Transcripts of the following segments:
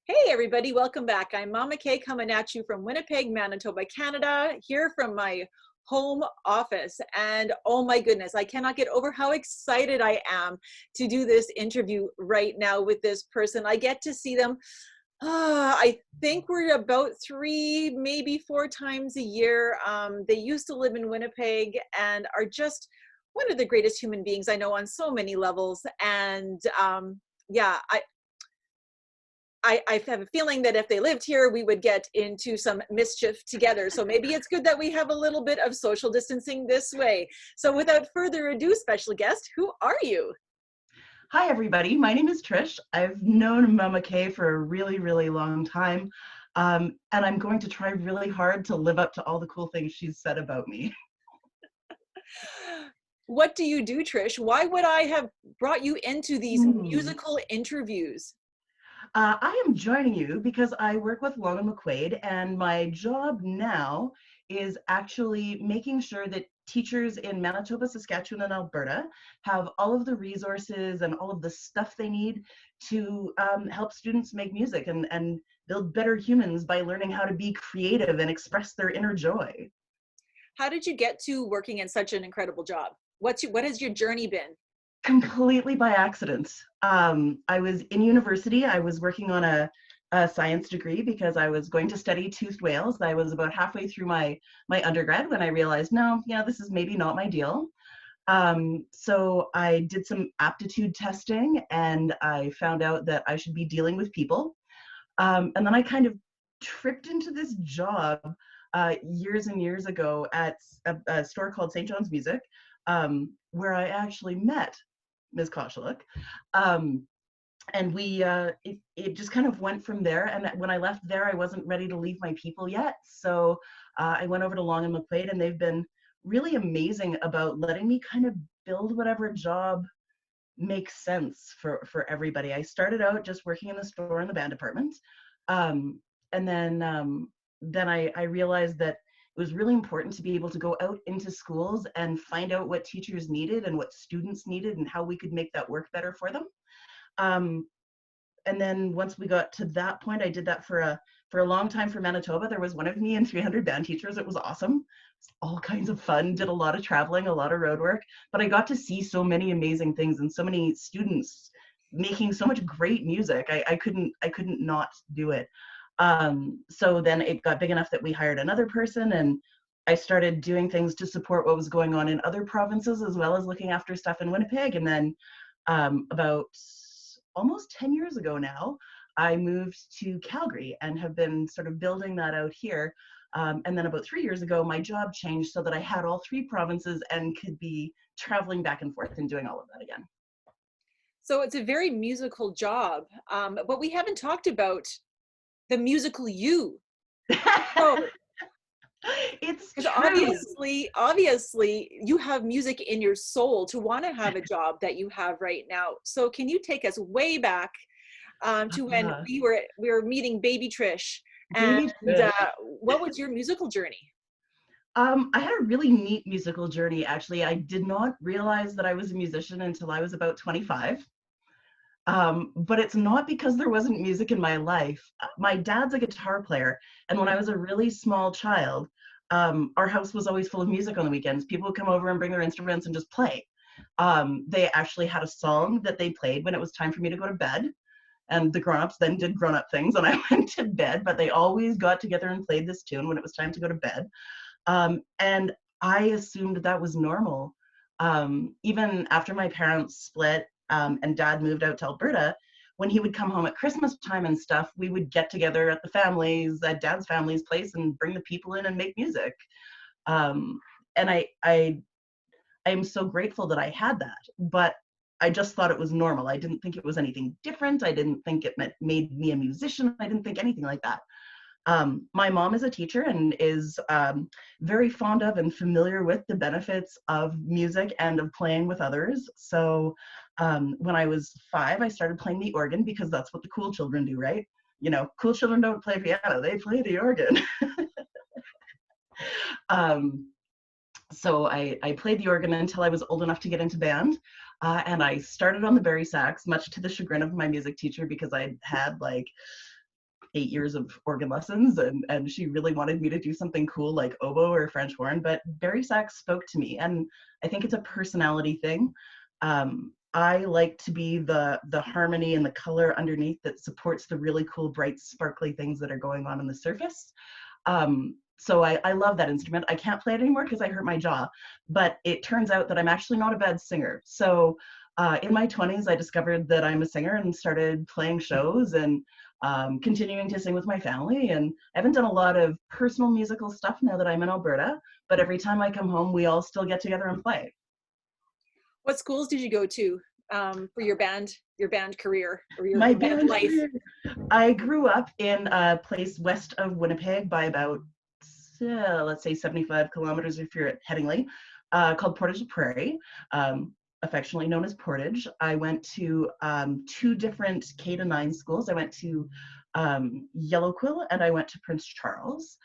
Hey everybody, welcome back. I'm Mama Kay coming at you from Winnipeg, Manitoba, Canada, here from my home office. And oh my goodness, I cannot get over how excited I am to do this interview right now with this person. I get to see them, I think we're about 3, maybe 4 times a year. They used to live in Winnipeg and are just one of the greatest human beings I know on so many levels. And yeah, I have a feeling that if they lived here, we would get into some mischief together. So maybe it's good that we have a little bit of social distancing this way. So without further ado, special guest, who are you? Hi, everybody. My name is Trish. I've known Mama Kay for a really, really long time. And I'm going to try really hard to live up to all the cool things she's said about me. What do you do, Trish? Why would I have brought you into these musical interviews? I am joining you because I work with Long and McQuaid, and my job now is actually making sure that teachers in Manitoba, Saskatchewan, and Alberta have all of the resources and all of the stuff they need to help students make music and build better humans by learning how to be creative and express their inner joy. How did you get to working in such an incredible job? What has your journey been? Completely by accident. I was in university. I was working on a science degree because I was going to study toothed whales. I was about halfway through my undergrad when I realized, no, yeah, this is maybe not my deal. So I did some aptitude testing and I found out that I should be dealing with people. And then I kind of tripped into this job years and years ago at a store called St. John's Music, where I actually met Ms. Kosheluk. And it just kind of went from there. And when I left there, I wasn't ready to leave my people yet. So I went over to Long and McQuaid, and they've been really amazing about letting me kind of build whatever job makes sense for everybody. I started out just working in the store in the band department. And then I realized that it was really important to be able to go out into schools and find out what teachers needed and what students needed and how we could make that work better for them. And then once we got to that point, I did that for a long time for Manitoba. There was one of me and 300 band teachers. It was awesome. All kinds of fun, did a lot of traveling, a lot of road work, but I got to see so many amazing things and so many students making so much great music. I couldn't not do it. So then it got big enough that we hired another person, and I started doing things to support what was going on in other provinces as well as looking after stuff in Winnipeg. And then about almost 10 years ago now, I moved to Calgary and have been sort of building that out here. And then about 3 years ago, my job changed so that I had all 3 provinces and could be traveling back and forth and doing all of that again. So it's a very musical job, but we haven't talked about the musical you. So, It's because true. obviously you have music in your soul to want to have a job that you have right now. So can you take us way back to when Uh, we were meeting baby Trish, and Baby Trish. what was your musical journey? I had a really neat musical journey, actually. I did not realize that I was a musician until I was about 25. But it's not because there wasn't music in my life. My dad's a guitar player, and when I was a really small child, our house was always full of music on the weekends. People would come over and bring their instruments and just play. They actually had a song that they played when it was time for me to go to bed, and the grown-ups then did grown-up things and I went to bed, but they always got together and played this tune when it was time to go to bed. And I assumed that was normal. Even after my parents split, and dad moved out to Alberta, when he would come home at Christmas time and stuff, we would get together at dad's family's place and bring the people in and make music. And I am so grateful that I had that, but I just thought it was normal. I didn't think it was anything different. I didn't think it made me a musician. I didn't think anything like that. My mom is a teacher and is very fond of and familiar with the benefits of music and of playing with others. So when I was 5, I started playing the organ because that's what the cool children do, right? You know, cool children don't play piano, they play the organ. um, so I played the organ until I was old enough to get into band. And I started on the Barry sax, much to the chagrin of my music teacher, because I had like 8 years of organ lessons, and she really wanted me to do something cool like oboe or French horn, but bari sax spoke to me, and I think it's a personality thing. I like to be the harmony and the color underneath that supports the really cool, bright, sparkly things that are going on the surface. So I love that instrument. I can't play it anymore because I hurt my jaw, but it turns out that I'm actually not a bad singer. So in my 20s, I discovered that I'm a singer and started playing shows and continuing to sing with my family. And I haven't done a lot of personal musical stuff now that I'm in Alberta, but every time I come home, we all still get together and play. What schools did you go to for your band career or your My band band life? career, I grew up in a place west of Winnipeg by about, let's say 75 kilometers if you're at Headingley, called Portage la Prairie, affectionately known as Portage. I went to 2 different K-9 schools. I went to Yellow Quill and I went to Prince Charles.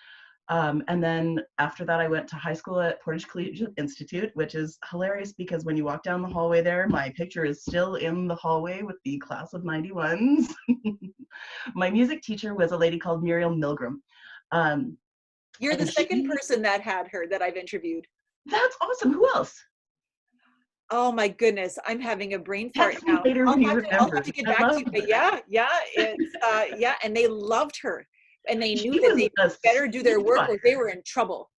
And then after that, I went to high school at Portage Collegiate Institute, which is hilarious because when you walk down the hallway there, my picture is still in the hallway with the class of 91s. My music teacher was a lady called Muriel Milgram. You're the second person that had her that I've interviewed. That's awesome. Who else? Oh my goodness, I'm having a brain fart Text me now. later when you remember. I'll have to get back to you. But yeah, it's yeah, and they loved her, and they knew that they better do their work or they were in trouble.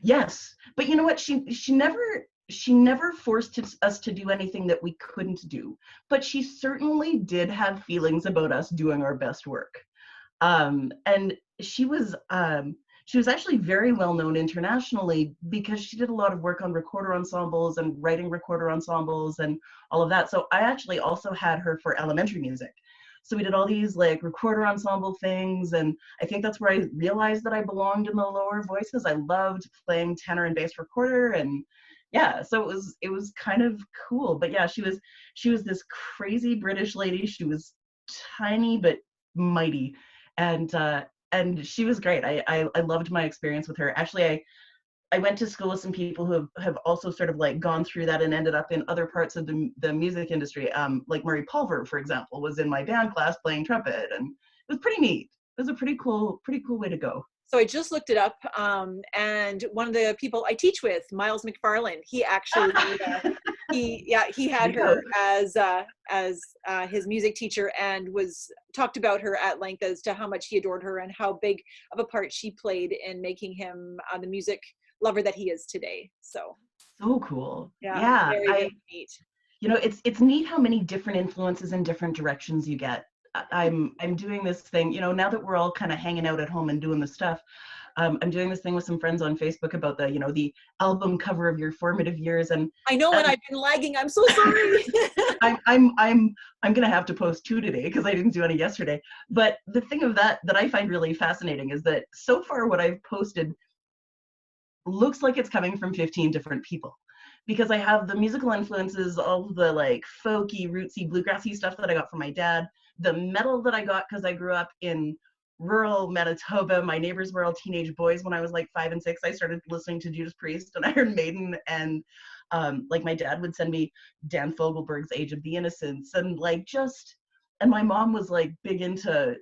Yes, but you know what? She never forced us to do anything that we couldn't do, but she certainly did have feelings about us doing our best work. And she was actually very well known internationally because she did a lot of work on recorder ensembles and writing recorder ensembles and all of that. So I actually also had her for elementary music. So we did all these like recorder ensemble things, and I think that's where I realized that I belonged in the lower voices. I loved playing tenor and bass recorder, and yeah, so it was kind of cool. But yeah, she was this crazy British lady. She was tiny but mighty, and she was great. I loved my experience with her. Actually, I went to school with some people who have also sort of like gone through that and ended up in other parts of the music industry. Like Murray Pulver, for example, was in my band class playing trumpet, and it was pretty neat. It was a pretty cool way to go. So I just looked it up, and one of the people I teach with, Miles McFarlane, he actually he had her as his music teacher and was talked about her at length as to how much he adored her and how big of a part she played in making him the music lover that he is today. So Cool. Yeah, very neat. You know, it's neat how many different influences in different directions you get. I'm doing this thing, you know, now that we're all kind of hanging out at home and doing the stuff. I'm doing this thing with some friends on Facebook about the album cover of your formative years, and I know, and I've been lagging. I'm so sorry. I'm gonna have to post 2 today because I didn't do any yesterday. But the thing of that I find really fascinating is that so far what I've posted looks like it's coming from 15 different people, because I have the musical influences, all the like folky, rootsy, bluegrassy stuff that I got from my dad, the metal that I got because I grew up in rural Manitoba. My neighbors were all teenage boys when I was like 5 and 6. I started listening to Judas Priest and Iron Maiden, and like my dad would send me Dan Fogelberg's Age of the Innocents, and and my mom was like big into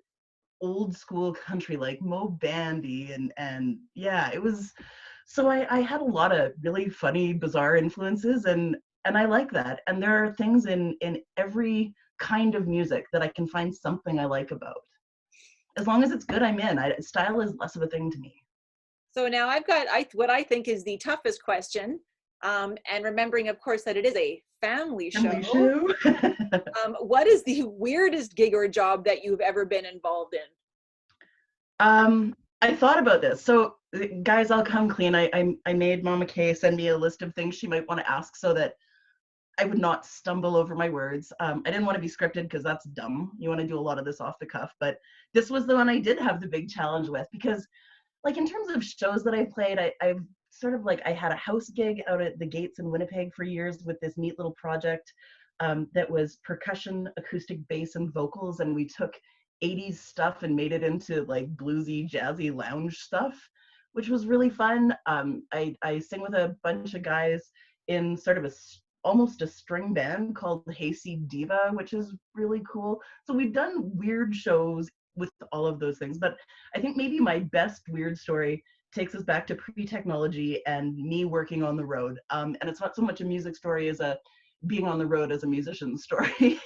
old school country like Mo Bandy, and yeah, it was. So I had a lot of really funny, bizarre influences, and I like that. And there are things in every kind of music that I can find something I like about. As long as it's good, I'm in. Style is less of a thing to me. So now I've got what I think is the toughest question, and remembering, of course, that it is a family show. What is the weirdest gig or job that you've ever been involved in? I thought about this. So guys, I'll come clean. I made Mama Kay send me a list of things she might want to ask so that I would not stumble over my words. I didn't want to be scripted because that's dumb. You want to do a lot of this off the cuff, but this was the one I did have the big challenge with, because like in terms of shows that I played, I've sort of like, I had a house gig out at the Gates in Winnipeg for years with this neat little project that was percussion, acoustic bass, and vocals, and we took 80s stuff and made it into like bluesy, jazzy lounge stuff, which was really fun. I sing with a bunch of guys in sort of almost a string band called Hayseed Diva, which is really cool. So we've done weird shows with all of those things. But I think maybe my best weird story takes us back to pre-technology and me working on the road. And it's not so much a music story as a being on the road as a musician story.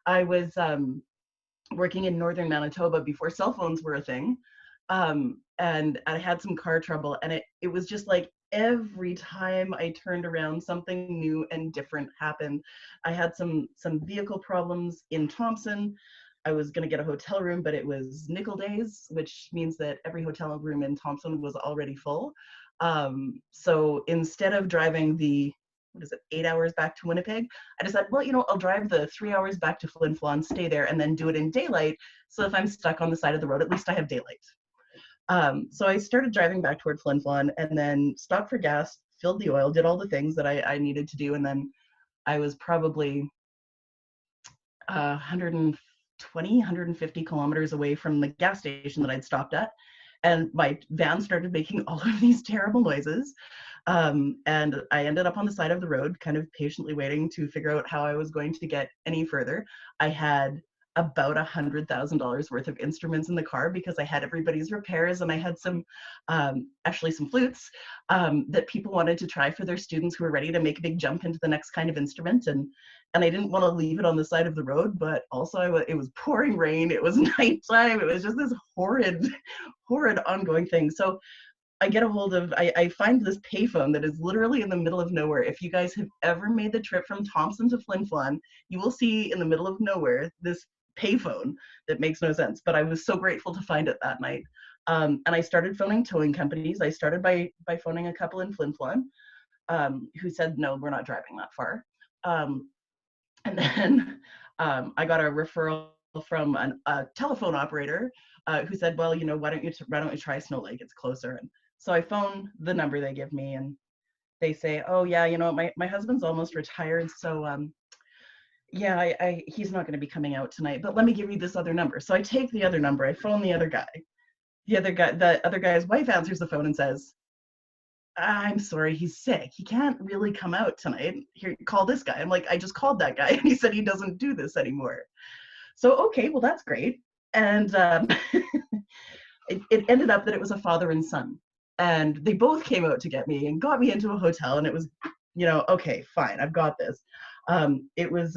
I was working in northern Manitoba before cell phones were a thing. And I had some car trouble, and it was just like every time I turned around, something new and different happened. I had some vehicle problems in Thompson. I was going to get a hotel room, but it was nickel days, which means that every hotel room in Thompson was already full. So instead of driving the, 8 hours back to Winnipeg, I decided, well, I'll drive the 3 hours back to Flin Flon, stay there, and then do it in daylight. So if I'm stuck on the side of the road, at least I have daylight. So I started driving back toward Flin Flon and then stopped for gas, filled the oil, did all the things that I needed to do. And then I was probably 150 kilometers away from the gas station that I'd stopped at. And my van started making all of these terrible noises. And I ended up on the side of the road, kind of patiently waiting to figure out how I was going to get any further. I had about $100,000 worth of instruments in the car because I had everybody's repairs, and I had some, actually some flutes that people wanted to try for their students who were ready to make a big jump into the next kind of instrument. And I didn't want to leave it on the side of the road, but also it was pouring rain, it was nighttime, it was just this horrid ongoing thing. So I get a hold of, I find this payphone that is literally in the middle of nowhere. If you guys have ever made the trip from Thompson to Flin Flon, you will see in the middle of nowhere this payphone that makes no sense. But I was so grateful to find it that night. And I started phoning towing companies. I started by phoning a couple in Flin Flon who said, no, we're not driving that far. And then I got a referral from a telephone operator who said, well, why don't you try Snow Lake? It's closer. And so I phone the number they give me, and they say, oh yeah, my husband's almost retired, so yeah, he's not going to be coming out tonight, but let me give you this other number. So I take the other number, I phone the other guy. The other guy's wife answers the phone and says, I'm sorry, he's sick. He can't really come out tonight. Here, call this guy. I'm like, I just called that guy, and he said he doesn't do this anymore. So, okay, well, that's great. And it ended up that it was a father and son. And they both came out to get me and got me into a hotel, and it was, okay, fine, I've got this. It was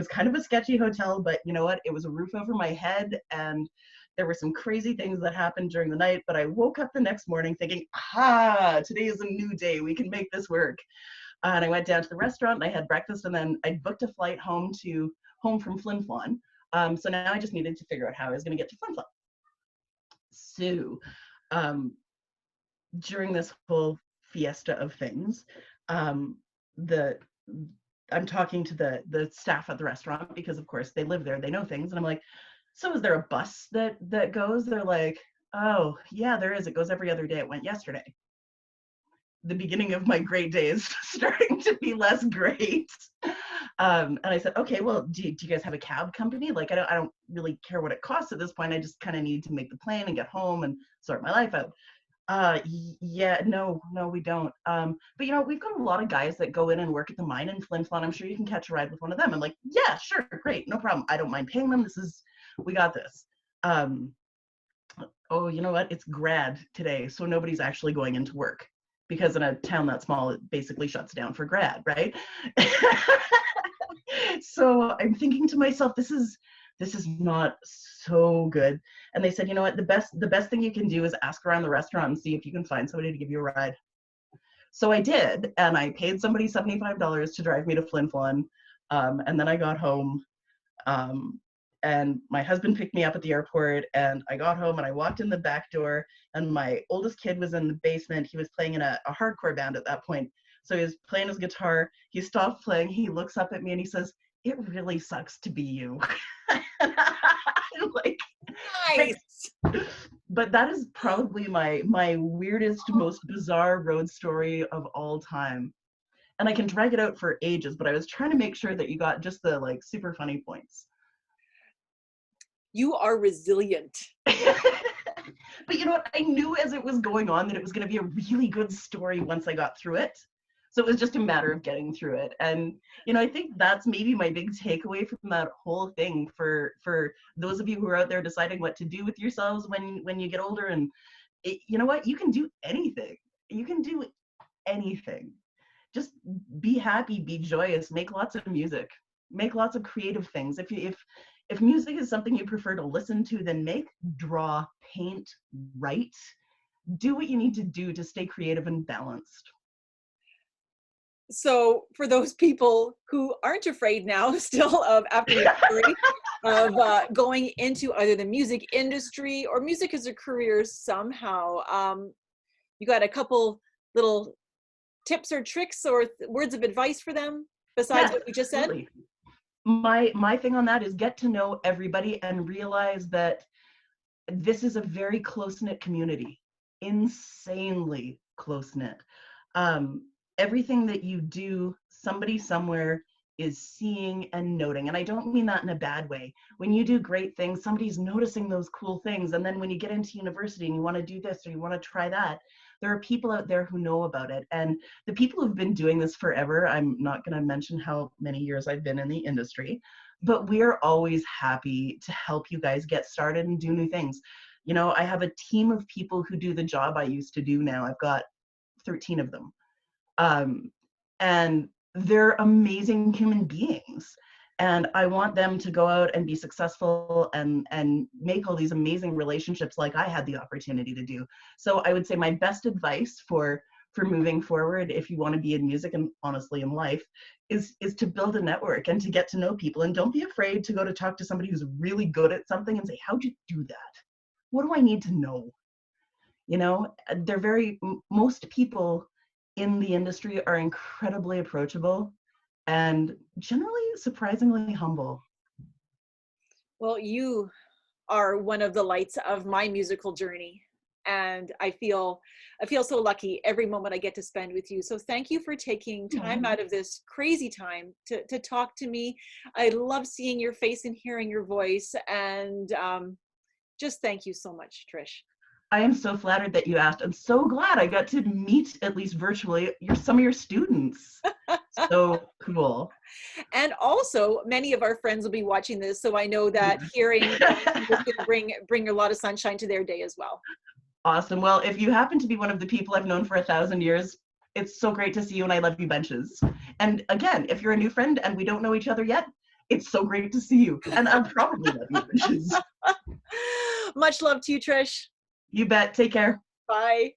kind of a sketchy hotel, but you know what? It was a roof over my head, and there were some crazy things that happened during the night, but I woke up the next morning thinking, today is a new day. We can make this work. And I went down to the restaurant, and I had breakfast, and then I booked a flight home from Flin Flon. So now I just needed to figure out how I was going to get to Flin Flon. So during this whole fiesta of things, I'm talking to the staff at the restaurant because, of course, they live there, they know things, and I'm like, so is there a bus that goes? They're like, oh yeah, there is. It goes every other day. It went yesterday. The beginning of my great day is starting to be less great. And I said, okay, well, do you guys have a cab company? Like, I don't really care what it costs at this point. I just kind of need to make the plane and get home and sort my life out. Yeah, no, we don't. But we've got a lot of guys that go in and work at the mine in Flin Flon. I'm sure you can catch a ride with one of them. I'm like, yeah, sure, great, no problem. I don't mind paying them. We got this. Oh, you know what? It's grad today, so nobody's actually going into work because in a town that small, it basically shuts down for grad, right? So I'm thinking to myself, this is not so good. And they said, you know what, the best thing you can do is ask around the restaurant and see if you can find somebody to give you a ride. So I did, and I paid somebody $75 to drive me to Flin Flon. And then I got home, and my husband picked me up at the airport, and I got home and I walked in the back door, and my oldest kid was in the basement. He was playing in a hardcore band at that point. So he was playing his guitar. He stopped playing. He looks up at me and he says, it really sucks to be you. And I'm like, nice. But that is probably my weirdest, most bizarre road story of all time. And I can drag it out for ages, but I was trying to make sure that you got just the super funny points. You are resilient. But you know what? I knew as it was going on that it was going to be a really good story once I got through it. So it was just a matter of getting through it. And, I think that's maybe my big takeaway from that whole thing for those of you who are out there deciding what to do with yourselves when you get older. And you know what? You can do anything. You can do anything. Just be happy, be joyous, make lots of music, make lots of creative things. If music is something you prefer to listen to, then make, draw, paint, write, do what you need to do to stay creative and balanced. So for those people who aren't afraid now still of after your story of going into either the music industry or music as a career somehow, you got a couple little tips or tricks or words of advice for them besides what we just said? My thing on that is get to know everybody and realize that this is a very close-knit community, insanely close-knit. Everything that you do, somebody somewhere is seeing and noting. And I don't mean that in a bad way. When you do great things, somebody's noticing those cool things. And then when you get into university and you want to do this or you want to try that, there are people out there who know about it. And the people who've been doing this forever, I'm not going to mention how many years I've been in the industry, but we're always happy to help you guys get started and do new things. I have a team of people who do the job I used to do now. I've got 13 of them. And they're amazing human beings. And I want them to go out and be successful and make all these amazing relationships like I had the opportunity to do. So I would say my best advice for moving forward, if you want to be in music and honestly in life, is to build a network and to get to know people. And don't be afraid to go to talk to somebody who's really good at something and say, how'd you do that? What do I need to know? Most people in the industry are incredibly approachable and generally surprisingly humble. Well, you are one of the lights of my musical journey. And I feel so lucky every moment I get to spend with you. So thank you for taking time out of this crazy time to talk to me. I love seeing your face and hearing your voice. And just thank you so much, Trish. I am so flattered that you asked. I'm so glad I got to meet, at least virtually, some of your students. So cool. And also, many of our friends will be watching this, so I know that hearing is going to bring a lot of sunshine to their day as well. Awesome. Well, if you happen to be one of the people I've known for 1,000 years, it's so great to see you, and I love you benches. And again, if you're a new friend and we don't know each other yet, it's so great to see you, and I'll probably love you benches. Much love to you, Trish. You bet. Take care. Bye.